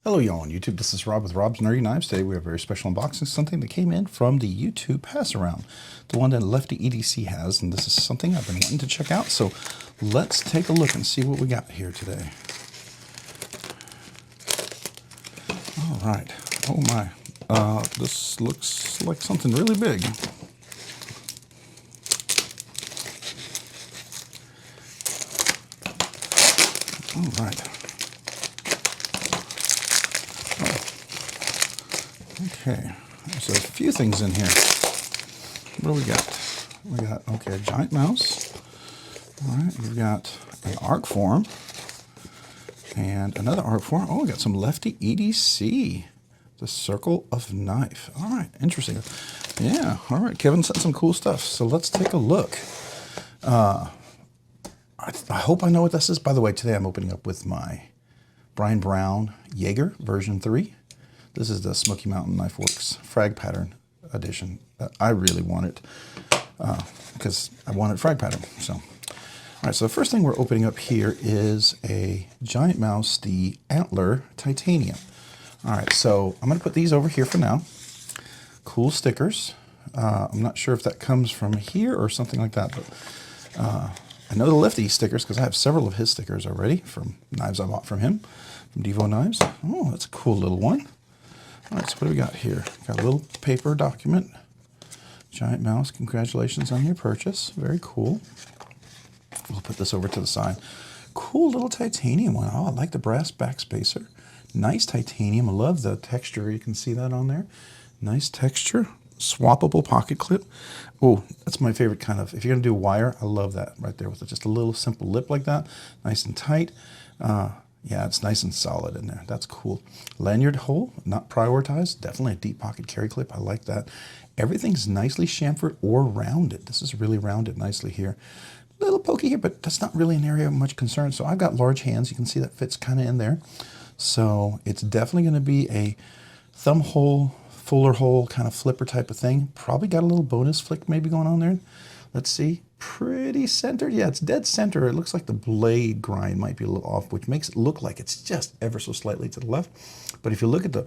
Hello y'all on YouTube, this is Rob with Rob's Nerdy Knives. Today we have a very special unboxing, something that came in from the YouTube pass around, the one that Lefty EDC has, and this is something I've been wanting to check out, so let's take a look and see what we got here today. Alright, oh my, this looks like something really big. Alright. Okay, there's a few things in here. What do we got? We got, okay, a giant mouse. All right, we've got an arc form and another arc form. Oh, we got some Lefty EDC, the circle of knife. All right, interesting. Yeah, all right, Kevin sent some cool stuff. So let's take a look. I hope I know what this is. By the way, today I'm opening up with my Brian Brown Jaeger version 3. This is the Smoky Mountain Knife Works frag pattern edition. I really want it because I wanted frag pattern. So, all right. So the first thing we're opening up here is a Giant Mouse, the Antler Titanium. All right. So I'm going to put these over here for now. Cool stickers. I'm not sure if that comes from here or something like that, but I know the Lefty stickers because I have several of his stickers already from knives I bought from him, from Devo Knives. Oh, that's a cool little one. All right, so what do we got here? Got a little paper document. Giant Mouse, congratulations on your purchase. Very cool. We'll put this over to the side. Cool little titanium one. Oh, I like the brass back spacer. Nice titanium. I love the texture. You can see that on there. Nice texture. Swappable pocket clip. Oh, that's my favorite kind of, if you're going to do wire, I love that right there with just a little simple lip like that. Nice and tight. Yeah, it's nice and solid in there. That's cool. Lanyard hole, not prioritized. Definitely a deep pocket carry clip. I like that. Everything's nicely chamfered or rounded. This is really rounded nicely here. A little pokey here, but that's not really an area of much concern. So I've got large hands. You can see that fits kind of in there. So it's definitely going to be a thumb hole, fuller hole, kind of flipper type of thing. Probably got a little bonus flick maybe going on there. Let's see. Pretty centered. Yeah, it's dead center. It looks like the blade grind might be a little off, which makes it look like it's just ever so slightly to the left. But if you look at the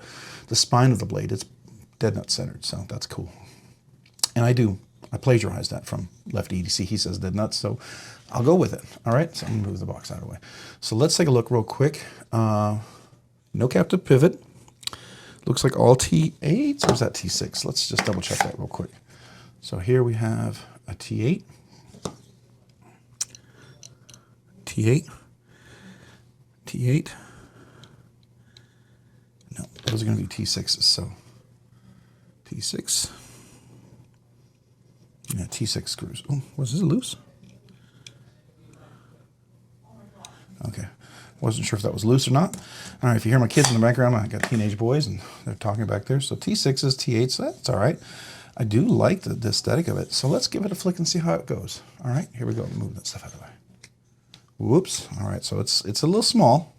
spine of the blade, it's dead nut centered, so that's cool. And I plagiarized that from Lefty EDC. He says dead nuts, so I'll go with it. All right, so I'm gonna move the box out of the way. So let's take a look real quick. No captive pivot. Looks like all T8s, or is that T6? Let's just double check that real quick. So here we have a T8. T8, T8, no, those are going to be T6s, so T6, yeah, T6 screws. Oh, was this loose? Okay, wasn't sure if that was loose or not. All right, if you hear my kids in the background, I got teenage boys and they're talking back there, so T6s, T8s, that's all right. I do like the aesthetic of it, so let's give it a flick and see how it goes. All right, here we go, move that stuff out of the way. Whoops. All right, so it's a little small.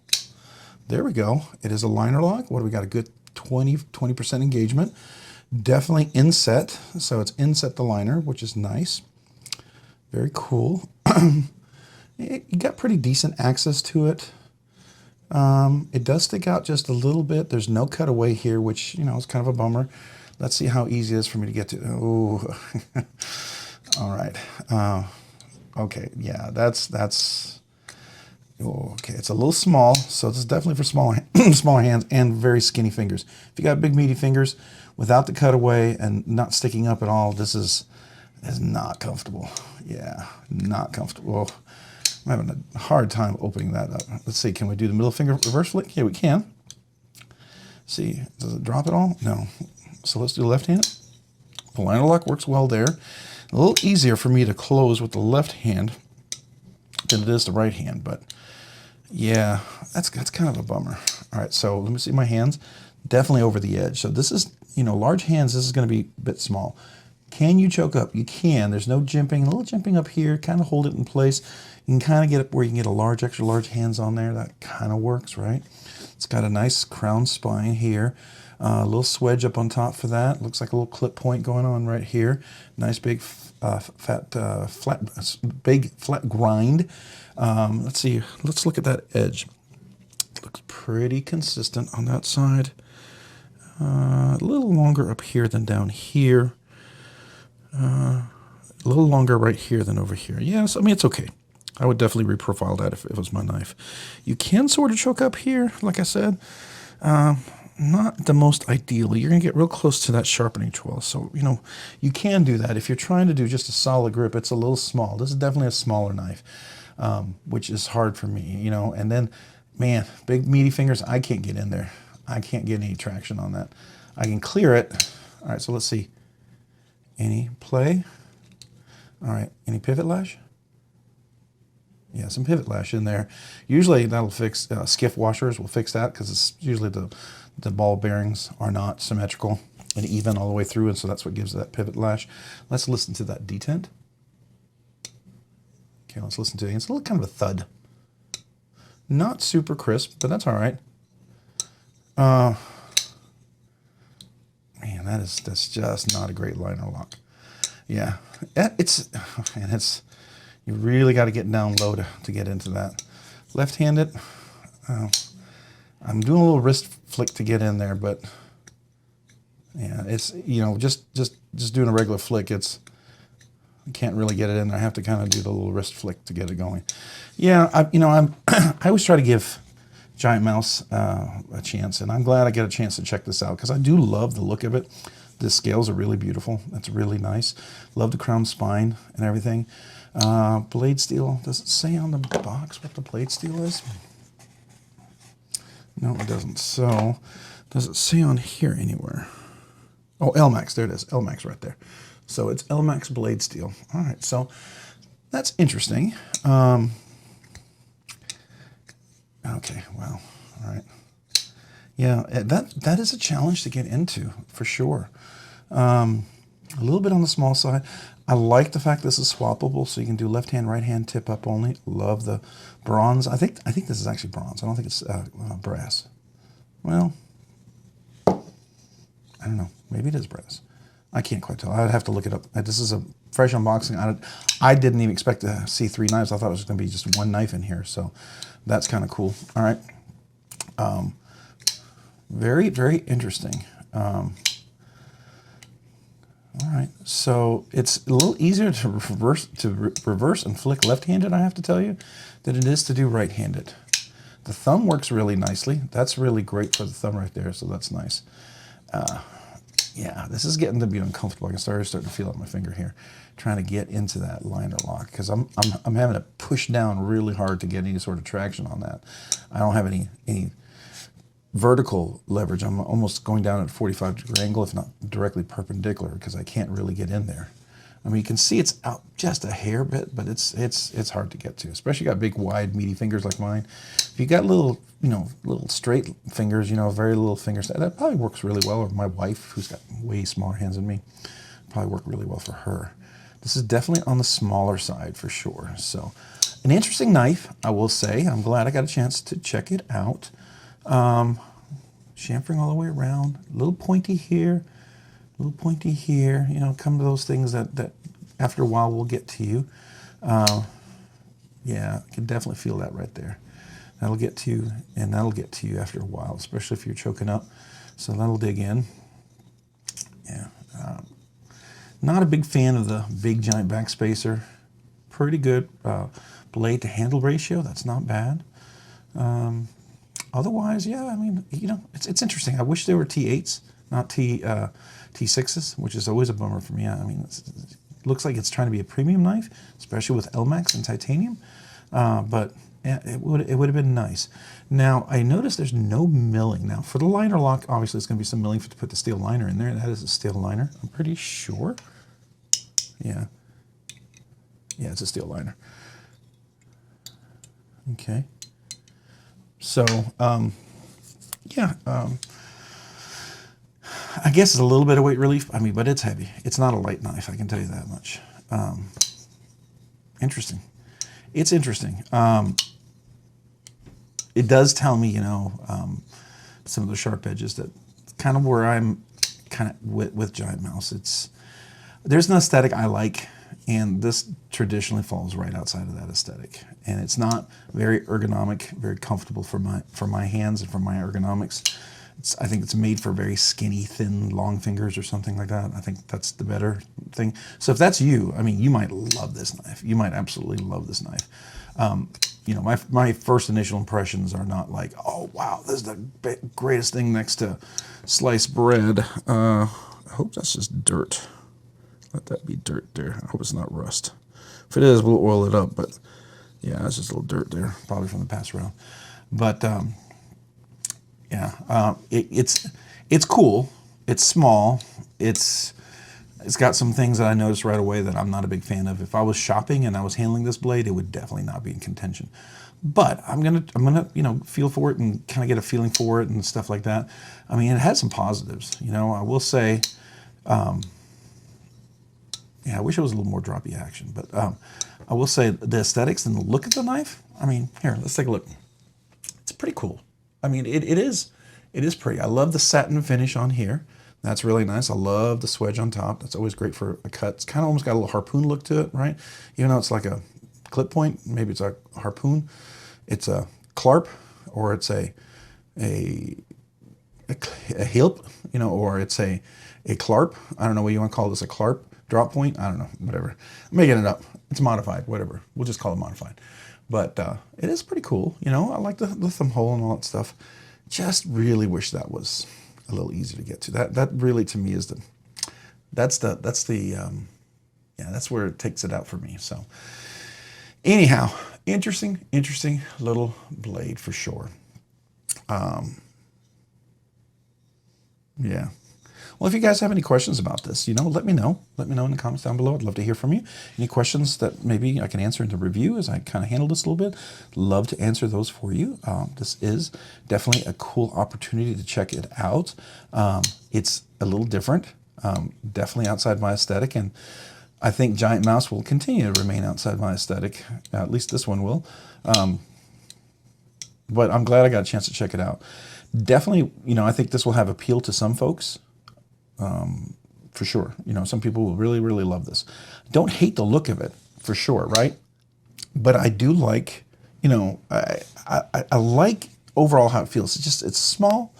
There we go. It is a liner lock. What do we got? A good 20% engagement. Definitely inset. So it's inset the liner, which is nice. Very cool. You got pretty decent access to it. It does stick out just a little bit. There's no cutaway here, which, you know, is kind of a bummer. Let's see how easy it is for me to get to. Oh, all right. Okay, yeah, that's. Okay, it's a little small, so this is definitely for smaller hands and very skinny fingers. If you got big meaty fingers, without the cutaway and not sticking up at all, this is not comfortable. Yeah, not comfortable. I'm having a hard time opening that up. Let's see, can we do the middle finger reverse flick? Yeah, we can. See, does it drop at all? No. So let's do the left hand. The liner lock works well there. A little easier for me to close with the left hand than it is the right hand, but yeah, that's kind of a bummer. All right, so let me see my hands. Definitely over the edge. So this is, you know, large hands, this is going to be a bit small. Can you choke up? You can. There's no jimping. A little jimping up here, kind of hold it in place. You can kind of get it where you can get a large, extra large hands on there. That kind of works, right? It's got a nice crown spine here. A little swedge up on top for that. Looks like a little clip point going on right here. Nice big flat grind. Let's see. Let's look at that edge. looks pretty consistent on that side. A little longer up here than down here. A little longer right here than over here. Yes, I mean, it's okay. I would definitely reprofile that if it was my knife. You can sort of choke up here, like I said. Not the most ideally. You're going to get real close to that sharpening tool. So, you know, you can do that. If you're trying to do just a solid grip, it's a little small. This is definitely a smaller knife, which is hard for me, you know. And then, man, big meaty fingers, I can't get in there. I can't get any traction on that. I can clear it. All right, so let's see. Any play? All right, any pivot lash? Yeah, some pivot lash in there. Usually that'll fix, Skiff washers will fix that because it's usually the ball bearings are not symmetrical and even all the way through, and so that's what gives that pivot lash. Let's listen to that detent. Okay, let's listen to it. It's a little kind of a thud. Not super crisp, but that's all right. Man, that's just not a great liner lock. Yeah, you really got to get down low to get into that. Left-handed, I'm doing a little wrist flick to get in there, but yeah, it's, you know, just doing a regular flick, I can't really get it in there. I have to kind of do the little wrist flick to get it going. Yeah, I always try to give Giant Mouse a chance, and I'm glad I get a chance to check this out because I do love the look of it. The scales are really beautiful. That's really nice. Love the crown spine and everything. Blade steel, does it say on the box what the blade steel is? No, it doesn't. So, does it say on here anywhere? Oh, LMAX, there it is. LMAX right there. So it's LMAX blade steel. All right, so that's interesting. Okay, wow. All right. Yeah, that is a challenge to get into, for sure. A little bit on the small side. I like the fact this is swappable, so you can do left hand, right hand, tip up only. Love the bronze. I think this is actually bronze. I don't think it's brass. Well, I don't know. Maybe it is brass. I can't quite tell. I'd have to look it up. This is a fresh unboxing. I didn't even expect to see 3 knives. I thought it was going to be just 1 knife in here, so that's kind of cool. All right. Very, very interesting. All right, so it's a little easier to reverse and flick left-handed, I have to tell you, than it is to do right-handed. The thumb works really nicely. That's really great for the thumb right there, so that's nice. Yeah, this is getting to be uncomfortable. I can starting to feel it on my finger here, trying to get into that liner lock because I'm having to push down really hard to get any sort of traction on that. I don't have any vertical leverage. I'm almost going down at a 45-degree angle, if not directly perpendicular, because I can't really get in there. I mean, you can see it's out just a hair bit, but it's hard to get to, especially got big, wide, meaty fingers like mine. If you got little, little straight fingers, very little fingers, that probably works really well. Or my wife, who's got way smaller hands than me, probably work really well for her. This is definitely on the smaller side for sure. So, an interesting knife, I will say. I'm glad I got a chance to check it out. Chamfering all the way around, a little pointy here, a little pointy here, come to those things that after a while will get to you. Yeah, I can definitely feel that right there. That'll get to you, and that'll get to you after a while, especially if you're choking up. So that'll dig in. Yeah. Not a big fan of the big giant backspacer. Pretty good blade to handle ratio. That's not bad. Otherwise, yeah, I mean, it's interesting. I wish there were T8s, not T6s, which is always a bummer for me. I mean, it looks like it's trying to be a premium knife, especially with LMAX and titanium. But yeah, it would have been nice. Now, I noticed there's no milling. Now, for the liner lock, obviously, it's going to be some milling to put the steel liner in there. That is a steel liner, I'm pretty sure. Yeah. Yeah, it's a steel liner. Okay. So, yeah, I guess it's a little bit of weight relief. I mean, but it's heavy. It's not a light knife, I can tell you that much. Interesting. It's interesting. It does tell me, some of the sharp edges, that kind of where I'm kind of with Giant Mouse. There's an aesthetic I like and this traditionally falls right outside of that aesthetic. And it's not very ergonomic, very comfortable for my hands and for my ergonomics. I think it's made for very skinny, thin, long fingers or something like that. I think that's the better thing. So if that's you, I mean, you might love this knife. You might absolutely love this knife. You know, my first initial impressions are not like, oh, wow, this is the greatest thing next to sliced bread. I hope that's just dirt. Let that be dirt there. I hope it's not rust. If it is, we'll oil it up. But yeah, it's just a little dirt there, probably from the pass around. But yeah, it's cool. It's small. It's got some things that I noticed right away that I'm not a big fan of. If I was shopping and I was handling this blade, it would definitely not be in contention. But I'm gonna you know, feel for it and kind of get a feeling for it and stuff like that. I mean, it has some positives. You know, I will say. Yeah, I wish it was a little more droppy action, but I will say the aesthetics and the look of the knife. I mean, here, let's take a look. It's pretty cool. I mean, it is pretty. I love the satin finish on here. That's really nice. I love the swedge on top. That's always great for a cut. It's kind of almost got a little harpoon look to it, right? Even though it's like a clip point, maybe it's a harpoon. It's a clarp, or it's a hilp, you know, or it's a clarp. I don't know what you want to call this, a clarp. Drop point, I don't know, whatever. I'm making it up. It's modified, whatever. We'll just call it modified. But it is pretty cool. You know, I like the thumb hole and all that stuff. Just really wish that was a little easier to get to. That really, to me, is that's where it takes it out for me. So anyhow, interesting little blade for sure. Yeah. Well, if you guys have any questions about this, you know, let me know. Let me know in the comments down below. I'd love to hear from you. Any questions that maybe I can answer in the review as I kind of handle this a little bit, love to answer those for you. This is definitely a cool opportunity to check it out. It's a little different, definitely outside my aesthetic, and I think Giant Mouse will continue to remain outside my aesthetic. At least this one will. But I'm glad I got a chance to check it out. Definitely, you know, I think this will have appeal to some folks. For sure. You know, some people will really, really love this. Don't hate the look of it, for sure, right? But I do like, you know, I like overall how it feels. It's small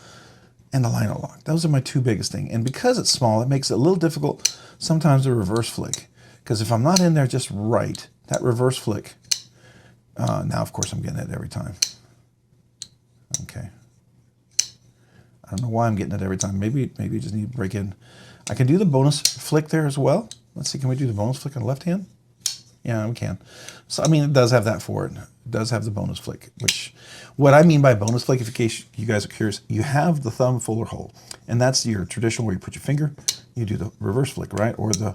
and the liner lock. Those are my two biggest things. And because it's small, it makes it a little difficult sometimes to reverse flick. Because if I'm not in there just right, that reverse flick, now of course I'm getting it every time. Okay. I don't know why I'm getting it every time. Maybe you just need to break in. I can do the bonus flick there as well. Let's see, can we do the bonus flick on the left hand? Yeah, we can. So, I mean, it does have that for it. It does have the bonus flick, which, what I mean by bonus flick, in case you guys are curious, you have the thumb fuller hole. And that's your traditional where you put your finger, you do the reverse flick, right? Or the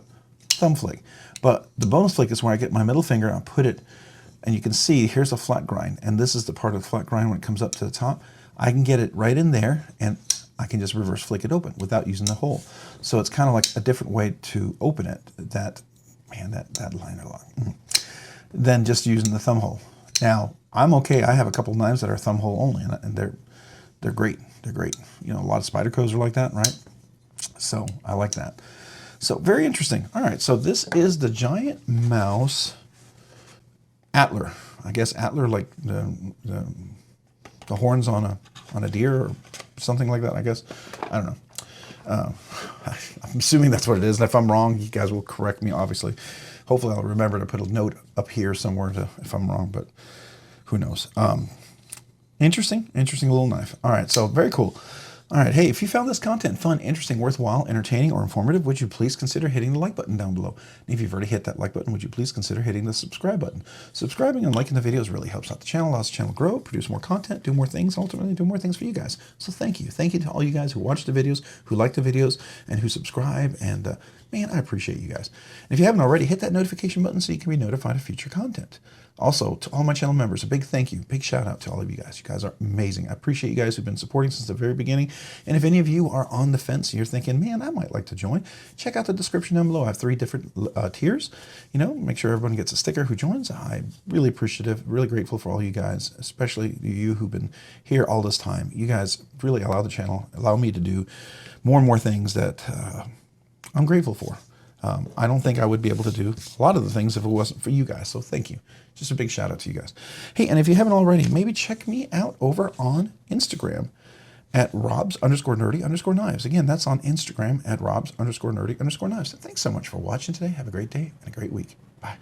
thumb flick. But the bonus flick is where I get my middle finger, I put it, and you can see, here's a flat grind. And this is the part of the flat grind when it comes up to the top. I can get it right in there, and I can just reverse flick it open without using the hole. So it's kind of like a different way to open it, that liner lock, than just using the thumb hole. Now, I'm okay. I have a couple knives that are thumb hole only, and they're great. They're great. You know, a lot of Spydercos are like that, right? So I like that. So very interesting. All right, so this is the Giant Mouse Atelier. I guess Atelier, like the horns on a deer or something like that, I guess. I don't know. I'm assuming that's what it is. And if I'm wrong, you guys will correct me, obviously. Hopefully I'll remember to put a note up here somewhere if I'm wrong, but who knows. Interesting little knife. All right, so very cool. All right, hey, if you found this content fun, interesting, worthwhile, entertaining, or informative, would you please consider hitting the like button down below? And if you've already hit that like button, would you please consider hitting the subscribe button? Subscribing and liking the videos really helps out the channel, allows the channel to grow, produce more content, do more things, ultimately do more things for you guys. So thank you. Thank you to all you guys who watch the videos, who like the videos, and who subscribe. And man, I appreciate you guys. And if you haven't already, hit that notification button so you can be notified of future content. Also, to all my channel members, a big thank you, big shout out to all of you guys. You guys are amazing. I appreciate you guys who've been supporting since the very beginning. And if any of you are on the fence and you're thinking, man, I might like to join, check out the description down below. I have 3 different tiers. You know, make sure everyone gets a sticker who joins. I'm really appreciative, really grateful for all you guys, especially you who've been here all this time. You guys really allow the channel, allow me to do more and more things that I'm grateful for. I don't think I would be able to do a lot of the things if it wasn't for you guys. So thank you. Just a big shout out to you guys. Hey, and if you haven't already, maybe check me out over on Instagram at Robs_nerdy_knives. Again, that's on Instagram at Robs_nerdy_knives. Thanks so much for watching today. Have a great day and a great week. Bye.